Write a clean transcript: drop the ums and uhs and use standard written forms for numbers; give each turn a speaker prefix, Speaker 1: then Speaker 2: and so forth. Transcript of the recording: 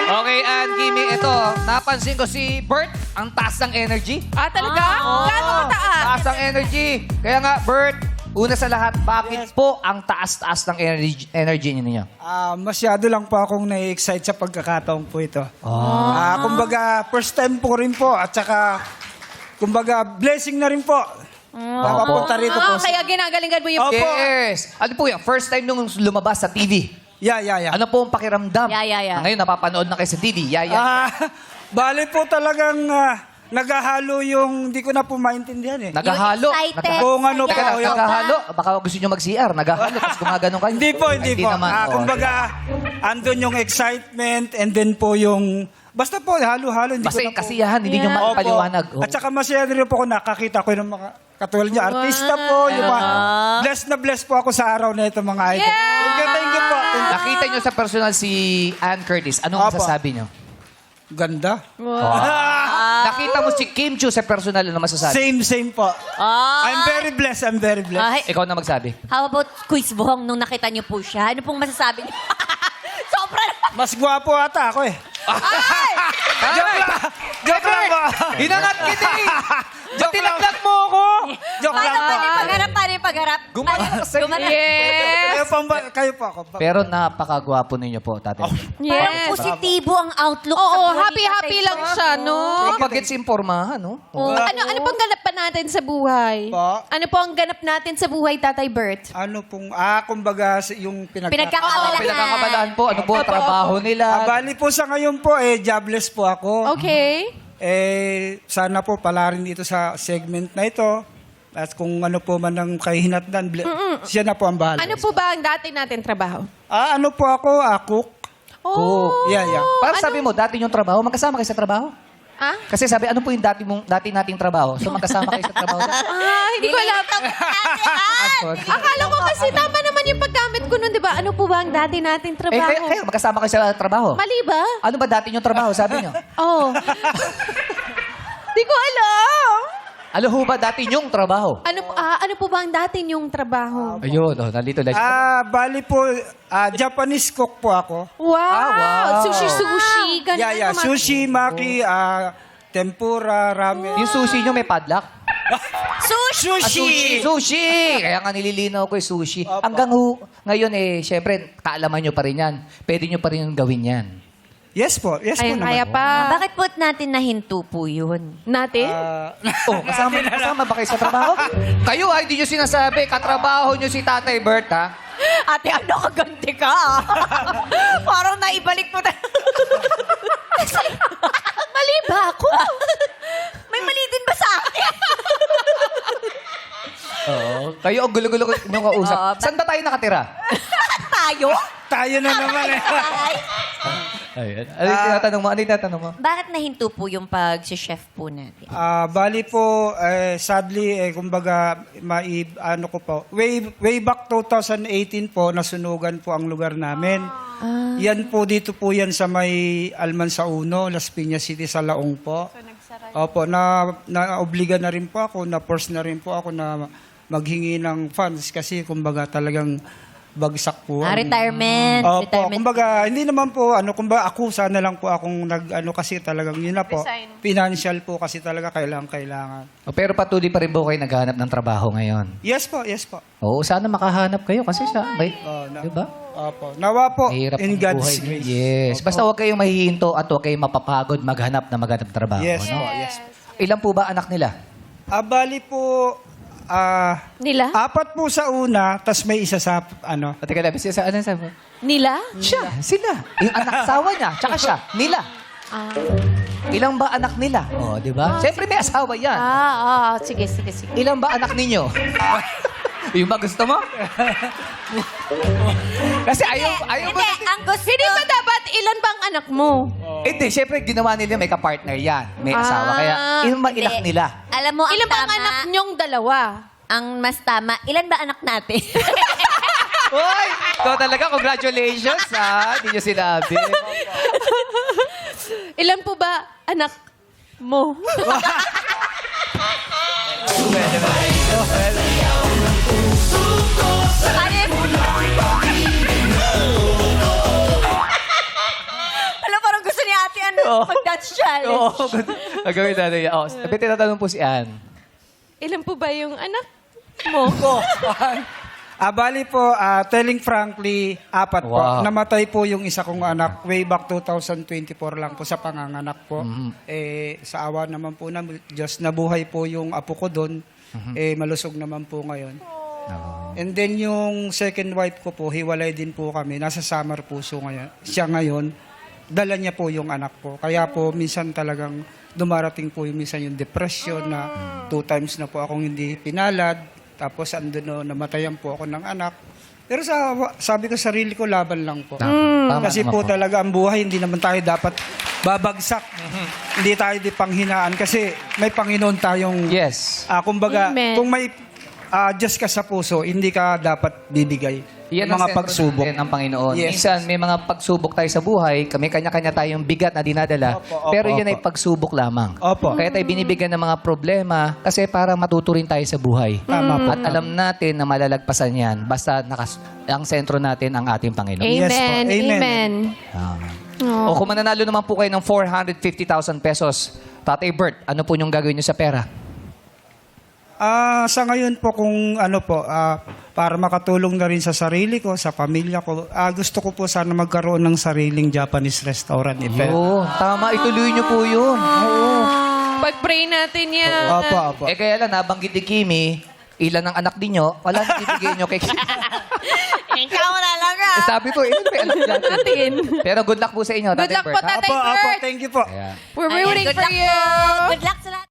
Speaker 1: Okay, and Kimi, ito, napansin ko si Bert, ang taas ng energy.
Speaker 2: Talaga? Gaano kataas?
Speaker 1: Taas ng energy. Kaya nga, Bert, una sa lahat, bakit po ang taas-taas ng energy ninyo?
Speaker 3: Masyado lang po akong na-excite sa pagkakataon po ito. Kumbaga, first time po rin po at saka, kumbaga, blessing na rin po. Papunta rito po.
Speaker 2: Kaya ginagalingan mo yung...
Speaker 3: Opo.
Speaker 1: Yes! Ano po yan? First time nung lumabas sa TV.
Speaker 3: Yeah.
Speaker 1: Ano po ang pakiramdam?
Speaker 2: Yeah.
Speaker 1: Ngayon, napapanood na kayo sa TV.
Speaker 3: Bali po talagang naghahalo yung, hindi ko na po maintindihan eh.
Speaker 1: Naghahalo.
Speaker 4: excited.
Speaker 3: Kung ano po.
Speaker 1: Teka lang,
Speaker 3: yung-
Speaker 1: naghahalo. Baka gusto nyo mag-CR. Naghahalo, tapos gumaganon kayo.
Speaker 3: Hindi po.
Speaker 1: naman.
Speaker 3: Kumbaga, andun yung excitement and then po yung, basta po, halo-halo. Hindi
Speaker 1: Basta
Speaker 3: ko na
Speaker 1: yung
Speaker 3: po.
Speaker 1: kasiyahan, hindi nyo
Speaker 3: Opo.
Speaker 1: mapaliwanag.
Speaker 3: At saka masaya rin po ako nakakita ko ng mga katulad niyo, artista po. Yung mga, blessed po ako sa araw na ito, mga idol. Thank you po.
Speaker 1: Nakita nyo sa personal si Ann Curtis. Anong
Speaker 3: Opo.
Speaker 1: masasabi nyo?
Speaker 3: Ganda.
Speaker 1: Nakita mo si Kim Chiu sa personal. Ano masasabi?
Speaker 3: Same po. I'm very blessed.
Speaker 1: Ikaw na magsabi.
Speaker 4: How about Quiz Buhong nung nakita niyo po siya? Ano pong masasabi niyo? Sobrang...
Speaker 3: Mas gwapo ata ako eh. Joke lang po.
Speaker 1: Hinangat kita eh! Tinaglag mo ako!
Speaker 3: Joke lang po.
Speaker 4: Paano yung pagharap?
Speaker 1: Gumanon ka sa'yo.
Speaker 2: Yes!
Speaker 3: Kayo po ako.
Speaker 1: Pero napakagwapo ninyo po, tatay.
Speaker 4: Parang
Speaker 2: Yes.
Speaker 4: positibo ang outlook sa
Speaker 2: Oo,
Speaker 4: buhay ni
Speaker 2: happy-happy
Speaker 4: Tatay
Speaker 2: lang
Speaker 4: Bert.
Speaker 2: siya, no?
Speaker 1: Pag-gets impormahan, no?
Speaker 2: Ano pang ganap pa natin sa buhay?
Speaker 3: Po?
Speaker 2: Ano po ang ganap natin sa buhay, Tatay Bert?
Speaker 3: Ano pong, kumbaga yung
Speaker 4: Pinagkakabalahan.
Speaker 1: Pinagkakabalaan po. Ano po ang trabaho nila?
Speaker 3: Bali po sa ngayon po, jobless po ako.
Speaker 2: Okay.
Speaker 3: Sana po pala rin dito sa segment na ito. At kung ano po man ang kahinatnan, siya na po ang bahala.
Speaker 2: Ano po ba ang dati natin trabaho?
Speaker 3: Ano po ako, cook.
Speaker 2: Oh.
Speaker 3: Yeah.
Speaker 1: Parang sabi mo, dati yung trabaho, magkasama kayo sa trabaho?
Speaker 2: Ah?
Speaker 1: Kasi sabi, ano po yung dati nating trabaho? So magkasama kayo sa trabaho?
Speaker 2: Hindi ko alam. Akala ko kasi tama naman yung paggamit ko nun, di ba? Ano po ba ang dati nating trabaho?
Speaker 1: kayo, magkasama kayo sa trabaho?
Speaker 2: Mali ba?
Speaker 1: Ano ba dati yung trabaho, sabi nyo?
Speaker 2: Oh. Di ko alam.
Speaker 1: Ano ho ba dati yung trabaho?
Speaker 2: Ano po ba ang dati niyong trabaho?
Speaker 1: Ayun, nandito lang.
Speaker 3: Bali po, Japanese cook po ako.
Speaker 2: Wow!
Speaker 1: wow.
Speaker 2: Sushi. Ganun
Speaker 3: Yeah.
Speaker 2: naman.
Speaker 3: Sushi, maki, tempura, ramen.
Speaker 1: Yung sushi nyo may padlock?
Speaker 3: Sushi!
Speaker 1: Kaya nga nililinaw ko yung sushi.
Speaker 3: Opo.
Speaker 1: Hanggang ngayon syempre, kaalaman nyo pa rin yan. Pwede nyo pa rin gawin yan.
Speaker 3: Yes po
Speaker 2: Kaya
Speaker 3: naman.
Speaker 2: pa.
Speaker 4: Bakit po natin nahinto po yun?
Speaker 2: Natin?
Speaker 1: Kasama ba kayo sa trabaho? Kayo hindi nyo sinasabi, katrabaho nyo si Tatay Bert, ha?
Speaker 4: Ate, ano kaganti ka? Parang naibalik mo na.
Speaker 2: Mali ba ako?
Speaker 4: May mali din ba sa akin?
Speaker 1: Oo. Kayo ang gulo-gulo nyo kausap.
Speaker 4: Oo,
Speaker 1: Saan ba tayo nakatira?
Speaker 4: Tayo?
Speaker 3: Tayo na naman eh.
Speaker 1: Ayun. Ano yung tinatanong mo?
Speaker 4: Bakit nahinto po yung pag-chef po natin?
Speaker 3: Bali po, sadly, kumbaga, ano ko po, way back 2018 po, nasunugan po ang lugar namin. Yan po, dito po yan sa may Almansa Uno, Las Piñas City, sa Laong po. Opo, na-obliga na rin po ako, na-force na rin po ako na maghingi ng funds kasi kumbaga talagang bagsak po.
Speaker 4: Retirement.
Speaker 3: Opo,
Speaker 4: Retirement.
Speaker 3: kumbaga, hindi naman po, kumbaga ako, sana lang po akong kasi talagang yun na po.
Speaker 2: Resign.
Speaker 3: Financial po kasi talaga kailangan.
Speaker 1: Pero patuloy pa rin po kayo naghahanap ng trabaho ngayon.
Speaker 3: Yes po.
Speaker 1: Oo, sana makahanap kayo kasi diba?
Speaker 3: Opo. Nawa po,
Speaker 1: Mahirap
Speaker 3: in
Speaker 1: ang
Speaker 3: God's
Speaker 1: buhay.
Speaker 3: grace.
Speaker 1: Yes.
Speaker 3: Opo.
Speaker 1: Basta huwag kayong mahihinto at huwag kayong mapapagod maghanap ng magandang trabaho.
Speaker 3: Yes
Speaker 1: no?
Speaker 3: po, yes po.
Speaker 1: Ilan po ba anak nila?
Speaker 3: Bali po,
Speaker 2: Nila?
Speaker 3: 4 po sa una, tas may isa sa,
Speaker 1: Pati ka labis sa ano sabi?
Speaker 2: Nila?
Speaker 1: Siya, sila. Yung anak asawa niya, tsaka siya, nila. Ilang ba anak nila? Oh, di ba? Siyempre may asawa yan.
Speaker 2: Sige.
Speaker 1: Ilang ba anak ninyo? Yung ba gusto mo? Kasi ayaw mo.
Speaker 4: Hindi, ang gusto...
Speaker 2: Hindi ba dapat ilan bang anak mo?
Speaker 1: Hindi, siyempre ginawa nila may kapartner yan. May asawa. Kaya ilang ba inak
Speaker 4: Hindi.
Speaker 1: nila?
Speaker 4: Alam mo, ang
Speaker 2: Ilan bang
Speaker 4: tama,
Speaker 2: anak niyong dalawa?
Speaker 4: ang mas tama, ilan ba anak natin?
Speaker 1: Hoy! Ito talaga, congratulations ha. Hindi nyo sinabi.
Speaker 2: Ilan po ba anak mo?
Speaker 4: Alam, parang gusto Mag-dance challenge.
Speaker 1: Oo, gagawin natin yan. Sabi, tinatanong po si Ann.
Speaker 2: Ilan po ba yung anak mo?
Speaker 3: Bali po, telling frankly, 4 po.
Speaker 1: Wow.
Speaker 3: Namatay po yung isa kong anak way back 2024 lang po sa panganganak po. Sa awa naman po na Diyos, nabuhay po yung apo ko doon. Malusog naman po ngayon. And then yung second wife ko po, hiwalay din po kami. Nasa Samar po siya ngayon. Dala niya po yung anak po. Kaya po minsan talagang dumarating po minsan yung depression na 2 times na po akong hindi pinalad. Tapos andun namatayan po ako ng anak. Pero sabi ko sarili ko, laban lang po.
Speaker 1: Tama
Speaker 3: Kasi
Speaker 1: naman
Speaker 3: po talaga ang buhay, hindi naman tayo dapat babagsak. Hindi tayo di panghinaan kasi may Panginoon tayong...
Speaker 1: Yes.
Speaker 3: Kumbaga,
Speaker 2: Amen.
Speaker 3: kung may Diyos ka sa puso, hindi ka dapat bibigay
Speaker 1: Yan
Speaker 3: ng mga
Speaker 1: ang
Speaker 3: pagsubok.
Speaker 1: ng Panginoon.
Speaker 3: Yes.
Speaker 1: Minsan, may mga pagsubok tayo sa buhay, kami kanya-kanya tayong bigat na dinadala,
Speaker 3: Opo,
Speaker 1: pero yan
Speaker 3: opo.
Speaker 1: ay pagsubok lamang.
Speaker 3: Opo.
Speaker 1: Kaya tayo binibigyan ng mga problema kasi para matuto rin tayo sa buhay.
Speaker 3: Tama po.
Speaker 1: At alam natin na malalagpasan yan basta ang sentro natin ang ating Panginoon.
Speaker 3: Yes po.
Speaker 2: Amen.
Speaker 3: Amen.
Speaker 2: Amen.
Speaker 1: O kung mananalo naman po kayo ng 450,000 pesos, Tatay Bert, ano po yung gagawin niyo sa pera?
Speaker 3: Sa ngayon po kung para makatulong na rin sa sarili ko, sa pamilya ko, gusto ko po sana magkaroon ng sariling Japanese restaurant.
Speaker 1: Oo, tama, ituloy niyo po yun.
Speaker 2: Pag-pray natin yan.
Speaker 3: Opo.
Speaker 1: Eh kaya lang, nabanggit ni Kimi, ilan ang anak din nyo, wala nang ibigay nyo kay Kimi.
Speaker 4: Ikaw na lang ah.
Speaker 1: Sabi ko, ilan may anak natin?
Speaker 2: Natin.
Speaker 1: Pero good luck po sa inyo,
Speaker 2: Good
Speaker 1: Tatay
Speaker 2: luck
Speaker 1: Bert.
Speaker 2: po,
Speaker 1: ha?
Speaker 2: Tatay
Speaker 3: Opo,
Speaker 2: Bert.
Speaker 3: thank you po.
Speaker 1: Ayan.
Speaker 2: We're rooting
Speaker 4: Good
Speaker 2: for
Speaker 4: luck
Speaker 2: you.
Speaker 4: po. Good luck sa lahat.